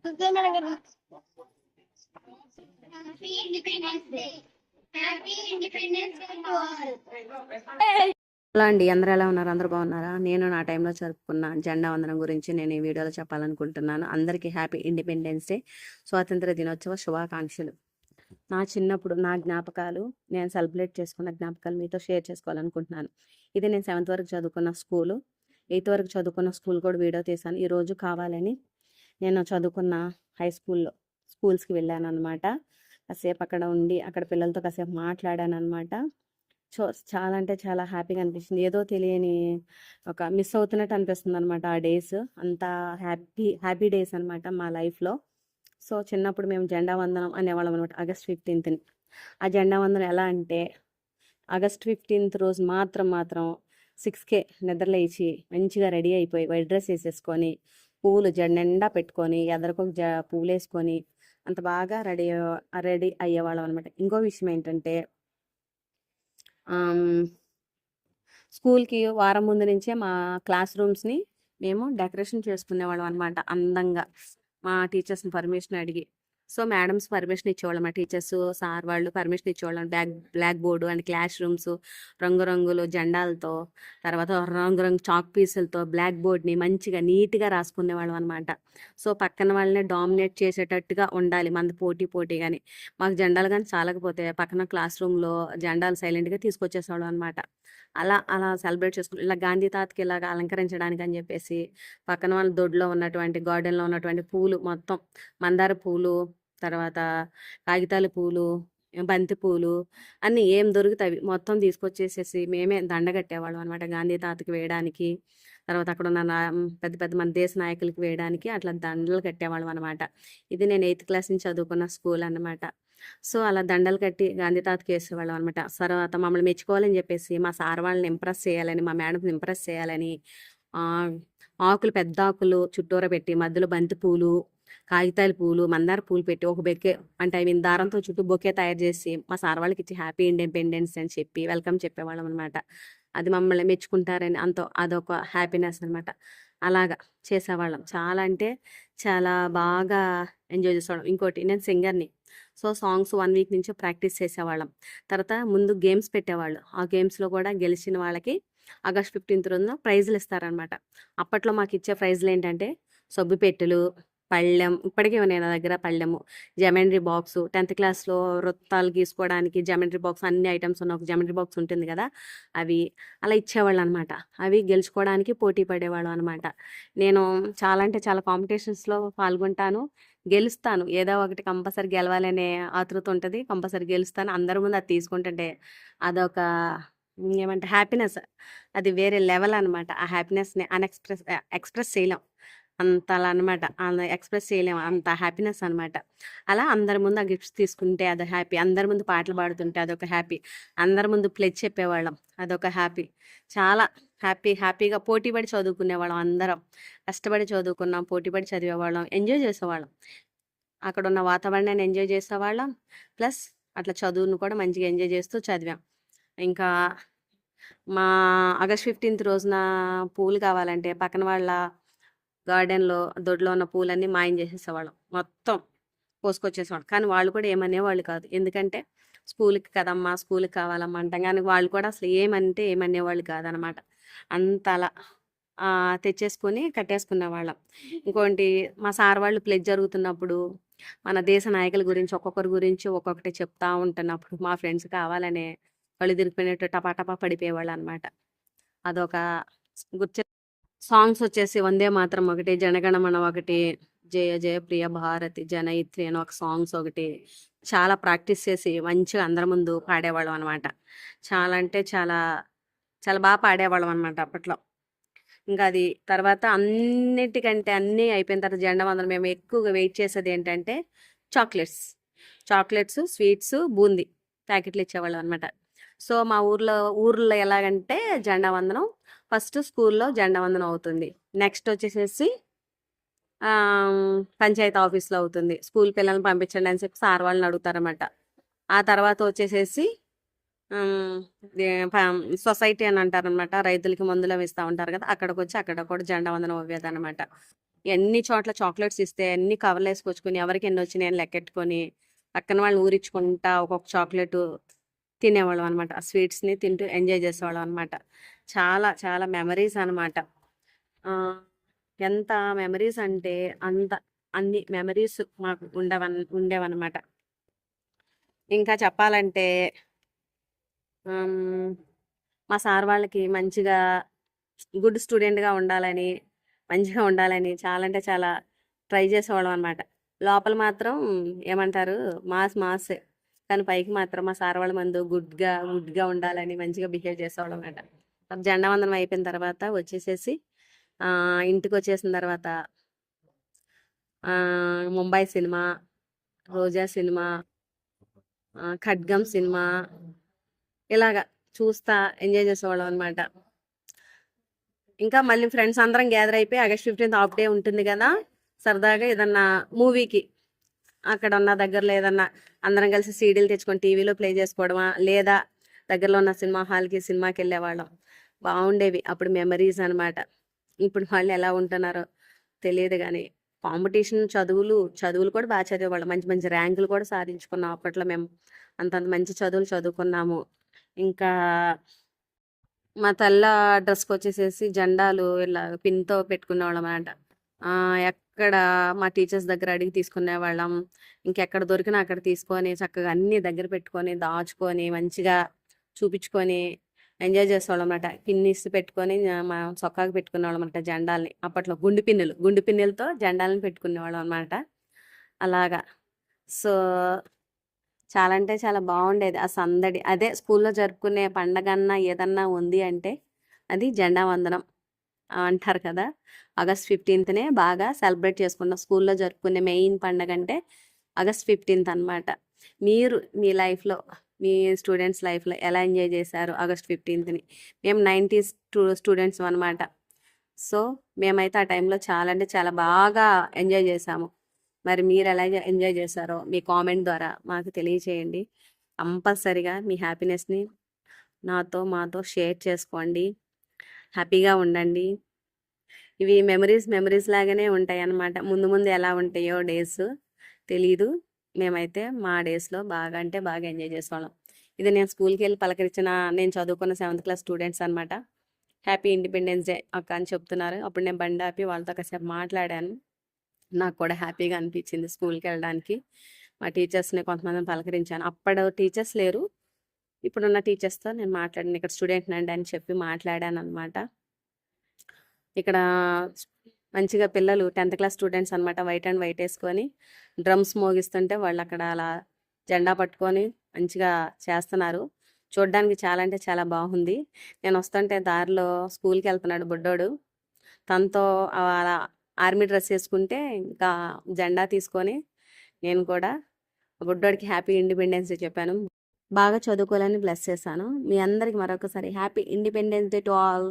Hello అండి, అందరూ ఎలా ఉన్నారు? అందరూ బాగున్నారా? నేను నా టైంలో జరుపుకున్న జెండా వందనం గురించి నేను ఈ వీడియోలో చెప్పాలనుకుంటున్నాను. అందరికీ హ్యాపీ ఇండిపెండెన్స్ డే, స్వాతంత్ర దినోత్సవ శుభాకాంక్షలు. నా చిన్నప్పుడు నా జ్ఞాపకాలు, నేను సెలబ్రేట్ చేసుకున్న జ్ఞాపకాలు మీతో షేర్ చేసుకోవాలనుకుంటున్నాను. ఇది నేను 7th వరకు చదువుకున్న స్కూలు. 8th వరకు చదువుకున్న స్కూల్ కూడా వీడియో తీశాను. ఈరోజు కావాలని నేను చదువుకున్న హై స్కూల్స్కి వెళ్ళాను అనమాట. కాసేపు అక్కడ ఉండి అక్కడ పిల్లలతో కాసేపు మాట్లాడాను అనమాట. చాలా అంటే చాలా హ్యాపీగా అనిపించింది. ఏదో తెలియని ఒక మిస్ అవుతున్నట్టు అనిపిస్తుంది అనమాట. ఆ డేస్ అంతా హ్యాపీ డేస్ అనమాట మా లైఫ్లో. సో చిన్నప్పుడు మేము జెండా వందనం అనేవాళ్ళం అనమాట. August 15th ఆ జెండా వందనం ఎలా అంటే, August 15th రోజు మాత్రం 6కే నిద్రలేచి మంచిగా రెడీ అయిపోయి వైట్ డ్రెస్ వేసేసుకొని పూలు జెండా పెట్టుకొని ఎదరకు పూలు వేసుకొని అంత బాగా రెడీ అయ్యేవాళ్ళం అనమాట. ఇంకో విషయం ఏంటంటే, స్కూల్కి వారం ముందు నుంచే మా క్లాస్ రూమ్స్ని మేము డెకరేషన్ చేసుకునేవాళ్ళం అనమాట అందంగా, మా టీచర్స్ని పర్మిషన్ అడిగి. సో మేడమ్స్ పర్మిషన్ ఇచ్చేవాళ్ళం, మా టీచర్స్ సార్ వాళ్ళు పర్మిషన్ ఇచ్చేవాళ్ళం. Blackboard and classrooms రంగురంగులు జెండాలతో, తర్వాత రంగురంగు చాక్ పీసులతో బ్లాక్ బోర్డ్ని మంచిగా నీట్గా రాసుకునేవాళ్ళం అనమాట. సో పక్కన వాళ్ళని డామినేట్ చేసేటట్టుగా ఉండాలి మనది పోటీ కానీ. మాకు జెండాలు కానీ చాలకపోతే పక్కన క్లాస్ రూమ్లో జెండాలు సైలెంట్గా తీసుకొచ్చేసేవాళ్ళం అనమాట. అలా సెలబ్రేట్ చేసుకుని ఇలా గాంధీ తాతకి ఇలాగా అలంకరించడానికి అని చెప్పేసి పక్కన వాళ్ళ దొడ్లో ఉన్నటువంటి గార్డెన్లో ఉన్నటువంటి పూలు మొత్తం, మందార పూలు, తర్వాత కాగితాల పూలు, బంతి పూలు అన్నీ ఏం దొరుకుతాయి మొత్తం తీసుకొచ్చేసేసి మేమే దండ కట్టేవాళ్ళం అనమాట గాంధీ తాతకి వేయడానికి. తర్వాత అక్కడ ఉన్న పెద్ద పెద్ద మన దేశ నాయకులకి వేయడానికి అట్లా దండలు కట్టేవాళ్ళం అనమాట. ఇది నేను 8th క్లాస్ నుంచి చదువుకున్న స్కూల్ అనమాట. సో అలా దండలు కట్టి గాంధీ తాతకి వేసేవాళ్ళం అనమాట. తర్వాత మమ్మల్ని మెచ్చుకోవాలని చెప్పేసి మా సార్ వాళ్ళని ఇంప్రెస్ చేయాలని, మా మేడంని ఇంప్రెస్ చేయాలని ఆకులు, పెద్ద ఆకులు చుట్టూరా పెట్టి మధ్యలో బంతి పూలు, కాగితాల పూలు, మందార పూలు పెట్టి ఒక బొకే అంటే దారంతో చుట్టూ బొకే తయారు చేసి మా సార్ వాళ్ళకి ఇచ్చి హ్యాపీ ఇండిపెండెన్స్ అని చెప్పి వెల్కమ్ చెప్పేవాళ్ళం అనమాట. అది మమ్మల్ని మెచ్చుకుంటారని అదొక హ్యాపీనెస్ అనమాట. అలాగా చేసేవాళ్ళం. చాలా అంటే చాలా బాగా ఎంజాయ్ చేసేవాళ్ళం. ఇంకోటి, నేను సింగర్ని. సో సాంగ్స్ 1 వీక్ నుంచి ప్రాక్టీస్ చేసేవాళ్ళం. తర్వాత ముందు గేమ్స్ పెట్టేవాళ్ళు. ఆ గేమ్స్లో కూడా గెలిచిన వాళ్ళకి August 15th రోజున ప్రైజులు ఇస్తారనమాట. అప్పట్లో మాకు ఇచ్చే ప్రైజులు ఏంటంటే సబ్బు పెట్టెలు, పళ్ళెం, ఇప్పటికీ ఉన్నాయి నా దగ్గర పళ్ళెము, జామెంట్రీ బాక్సు. 10th క్లాస్లో వృత్తాలు గీసుకోవడానికి జామెంట్రీ బాక్స్, అన్ని ఐటమ్స్ ఉన్న ఒక జామెంట్రీ బాక్స్ ఉంటుంది కదా, అవి అలా ఇచ్చేవాళ్ళు అనమాట. అవి గెలుచుకోవడానికి పోటీ పడేవాళ్ళం అనమాట. నేను చాలా అంటే చాలా కాంపిటీషన్స్లో పాల్గొంటాను, గెలుస్తాను. ఏదో ఒకటి కంపల్సరీ గెలవాలనే ఆతృత ఉంటుంది, కంపల్సరీ గెలుస్తాను. అందరి ముందు అది తీసుకుంటుంటే అదొక ఏమంటే హ్యాపీనెస్, అది వేరే లెవెల్ అనమాట. ఆ హ్యాపీనెస్ని ఎక్స్ప్రెస్ చేయలేం, అలా అనమాట. అలా ఎక్స్ప్రెస్ చేయలేము, అంత హ్యాపీనెస్ అనమాట. అలా అందరి ముందు ఆ గిఫ్ట్స్ తీసుకుంటే అదొక హ్యాపీ, అందరి ముందు పాటలు పాడుతుంటే అదొక హ్యాపీ, అందరి ముందు ప్లెజ్ చెప్పేవాళ్ళం అదొక హ్యాపీ. చాలా హ్యాపీగా పోటీపడి చదువుకునేవాళ్ళం అందరం. కష్టపడి చదువుకున్నాం, పోటీపడి చదివేవాళ్ళం, ఎంజాయ్ చేసేవాళ్ళం. అక్కడ ఉన్న వాతావరణాన్ని ఎంజాయ్ చేసేవాళ్ళం, ప్లస్ అట్లా చదువును కూడా మంచిగా ఎంజాయ్ చేస్తూ చదివాం. ఇంకా మా August 15th రోజున పూలు కావాలంటే పక్కన వాళ్ళ గార్డెన్లో దొడ్లో ఉన్న పూలన్నీ మాయం చేసేసేవాళ్ళం, మొత్తం కోసుకొచ్చేసేవాళ్ళం. కానీ వాళ్ళు కూడా ఏమనేవాళ్ళు కాదు, ఎందుకంటే స్కూల్కి కదమ్మా, స్కూల్కి కావాలమ్మా అంటాం. కానీ వాళ్ళు కూడా అసలు ఏమనేవాళ్ళు కాదనమాట. అంతలా తెచ్చేసుకొని కట్టేసుకునే వాళ్ళం. ఇంకోటి, మా సార్ వాళ్ళు ప్లెజ్ జరుగుతున్నప్పుడు మన దేశ నాయకుల గురించి ఒక్కొక్కరి గురించి ఒక్కొక్కటి చెప్తా ఉంటున్నప్పుడు మా ఫ్రెండ్స్ కావాలనే కళ్ళు తిరిగిపోయినట్టు టపాటపా పడిపోయేవాళ్ళు అనమాట. అదొక గుర్తు. సాంగ్స్ వచ్చేసి వందే మాత్రం ఒకటి, జనగణమన ఒకటి, జయ జయ ప్రియ భారతి జనయిత్రి అని ఒక సాంగ్స్ ఒకటి చాలా ప్రాక్టీస్ చేసి మంచిగా అందరి ముందు పాడేవాళ్ళం అనమాట. చాలా అంటే చాలా చాలా బాగా పాడేవాళ్ళం అనమాట అప్పట్లో. ఇంకా అది తర్వాత అన్నిటికంటే అన్నీ అయిపోయిన తర్వాత జెండా వందనం మేము ఎక్కువగా వెయిట్ చేసేది ఏంటంటే చాక్లెట్స్, స్వీట్స్, బూందీ ప్యాకెట్లు ఇచ్చేవాళ్ళం అనమాట. సో మా ఊర్లో ఎలాగంటే జెండా వందనం ఫస్ట్ స్కూల్లో జెండా వందనం అవుతుంది, నెక్స్ట్ వచ్చేసేసి పంచాయతీ ఆఫీస్లో అవుతుంది. స్కూల్ పిల్లల్ని పంపించండి అని చెప్పి సార్ వాళ్ళని అడుగుతారన్నమాట. ఆ తర్వాత వచ్చేసేసి సొసైటీ అని అంటారనమాట, రైతులకి మందులు ఇస్తూ ఉంటారు కదా, అక్కడికి వచ్చి అక్కడ కూడా జెండా వందనం అవ్వేది అనమాట. ఎన్ని చోట్ల చాక్లెట్స్ ఇస్తే అన్ని కవర్లు వేసుకొచ్చుకొని ఎవరికి ఎన్ని వచ్చినాయి అని లెక్కెట్టుకొని పక్కన వాళ్ళు ఊరించుకుంటా ఒక్కొక్క చాక్లెట్ తినేవాళ్ళం అనమాట. ఆ స్వీట్స్ని తింటూ ఎంజాయ్ చేసేవాళ్ళం అనమాట. చాలా చాలా మెమరీస్ అనమాట. ఎంత మెమరీస్ అంటే అంత అన్ని మెమరీస్ మాకు ఉండేవన్నమాట. ఇంకా చెప్పాలంటే మా సార్ వాళ్ళకి మంచిగా గుడ్ స్టూడెంట్గా ఉండాలని, మంచిగా ఉండాలని చాలా అంటే చాలా ట్రై చేసేవాళ్ళం అనమాట. లోపల మాత్రం ఏమంటారు, మాసే, కానీ పైకి మాత్రం మా సార్ వాళ్ళ ముందు గుడ్గా ఉండాలని మంచిగా బిహేవ్ చేసేవాళ్ళం అనమాట. జెండా వందనం అయిపోయిన తర్వాత వచ్చేసేసి ఇంటికి వచ్చేసిన తర్వాత ముంబై సినిమా, రోజా సినిమా, ఖడ్గం సినిమా ఇలాగా చూస్తా ఎంజాయ్ చేసేవాళ్ళం అనమాట. ఇంకా మళ్ళీ ఫ్రెండ్స్ అందరం గ్యాదర్ అయిపోయి ఆగస్ట్ 15th హాఫ్ డే ఉంటుంది కదా, సరదాగా ఏదన్నా మూవీకి అక్కడ ఉన్న దగ్గరలో ఏదన్నా అందరం కలిసి సీడీలు తెచ్చుకొని టీవీలో ప్లే చేసుకోవడమా, లేదా దగ్గరలో ఉన్న సినిమాకి వెళ్ళేవాళ్ళం. బాగుండేవి అప్పుడు మెమరీస్ అనమాట. ఇప్పుడు వాళ్ళు ఎలా ఉంటున్నారో తెలియదు కానీ కాంపిటీషన్ చదువులు కూడా బాగా చదివేవాళ్ళం. మంచి మంచి ర్యాంకులు కూడా సాధించుకున్నాం అప్పట్లో. మేము అంతంత మంచి చదువులు చదువుకున్నాము. ఇంకా మా తెల్ల డ్రెస్కి వచ్చేసేసి జెండాలు ఇలా పిన్తో పెట్టుకునేవాళ్ళం అనమాట. ఎక్కడ మా టీచర్స్ దగ్గర అడిగి తీసుకునేవాళ్ళం. ఇంకెక్కడ దొరికినా అక్కడ తీసుకొని చక్కగా అన్ని దగ్గర పెట్టుకొని దాచుకొని మంచిగా చూపించుకొని ఎంజాయ్ చేసేవాళ్ళం అనమాట. పిన్నిస్ పెట్టుకొని మా చొక్కాకి పెట్టుకునేవాళ్ళం అనమాట జెండాల్ని. అప్పట్లో గుండు పిన్నులతో జెండాలను పెట్టుకునేవాళ్ళం అనమాట. అలాగా. సో చాలా అంటే చాలా బాగుండేది ఆ సందడి. అదే స్కూల్లో జరుపుకునే పండగన్నా ఏదన్నా ఉంది అంటే అది జెండా వందనం అంటారు కదా. ఆగస్ట్ 15th బాగా సెలబ్రేట్ చేసుకున్నాం. స్కూల్లో జరుపుకునే మెయిన్ పండగ అంటే ఆగస్ట్ 15th అనమాట. మీరు మీ లైఫ్లో, మీ స్టూడెంట్స్ లైఫ్లో ఎలా ఎంజాయ్ చేశారు ఆగస్ట్ 15th? మేము 90s స్టూడెంట్స్ అనమాట. సో మేమైతే ఆ టైంలో చాలా అంటే చాలా బాగా ఎంజాయ్ చేసాము. మరి మీరు ఎలా ఎంజాయ్ చేశారో మీ కామెంట్ ద్వారా మాకు తెలియచేయండి. కంపల్సరిగా మీ హ్యాపీనెస్ని మాతో షేర్ చేసుకోండి. హ్యాపీగా ఉండండి. ఇవి మెమరీస్ లాగానే ఉంటాయి అన్నమాట. ముందు ఎలా ఉంటాయో డేస్ తెలీదు. మేమైతే మా డేస్లో బాగా అంటే బాగా ఎంజాయ్ చేసేవాళ్ళం. ఇది నేను స్కూల్కి వెళ్ళి పలకరించిన నేను చదువుకున్న 7th క్లాస్ స్టూడెంట్స్ అనమాట. హ్యాపీ ఇండిపెండెన్స్ డే అక్క అని చెప్తున్నారు. అప్పుడు నేను బండి ఆపి వాళ్ళతో కాసేపు మాట్లాడాను. నాకు కూడా హ్యాపీగా అనిపించింది స్కూల్కి వెళ్ళడానికి. మా టీచర్స్ని కొంతమందిని పలకరించాను. అప్పుడు టీచర్స్ లేరు, ఇప్పుడున్న టీచర్స్తో నేను మాట్లాడాను. ఇక్కడ స్టూడెంట్ నండి అని చెప్పి మాట్లాడాను అనమాట. ఇక్కడ మంచిగా పిల్లలు 10th క్లాస్ స్టూడెంట్స్ అనమాట. వైట్ అండ్ వైట్ వేసుకొని డ్రమ్స్ మోగిస్తుంటే వాళ్ళు అక్కడ అలా జెండా పట్టుకొని మంచిగా చేస్తున్నారు. చూడడానికి చాలా అంటే చాలా బాగుంది. నేను వస్తుంటే దారిలో స్కూల్కి వెళ్తున్నాడు బుడ్డోడు. తనతో అలా ఆర్మీ డ్రెస్ వేసుకుంటే ఇంకా జెండా తీసుకొని నేను కూడా బుడ్డోడికి హ్యాపీ ఇండిపెండెన్స్ డే చెప్పాను. బాగా చదువుకోవాలని బ్లెస్ చేశాను. మీ అందరికి మరొకసారి happy independence day to all.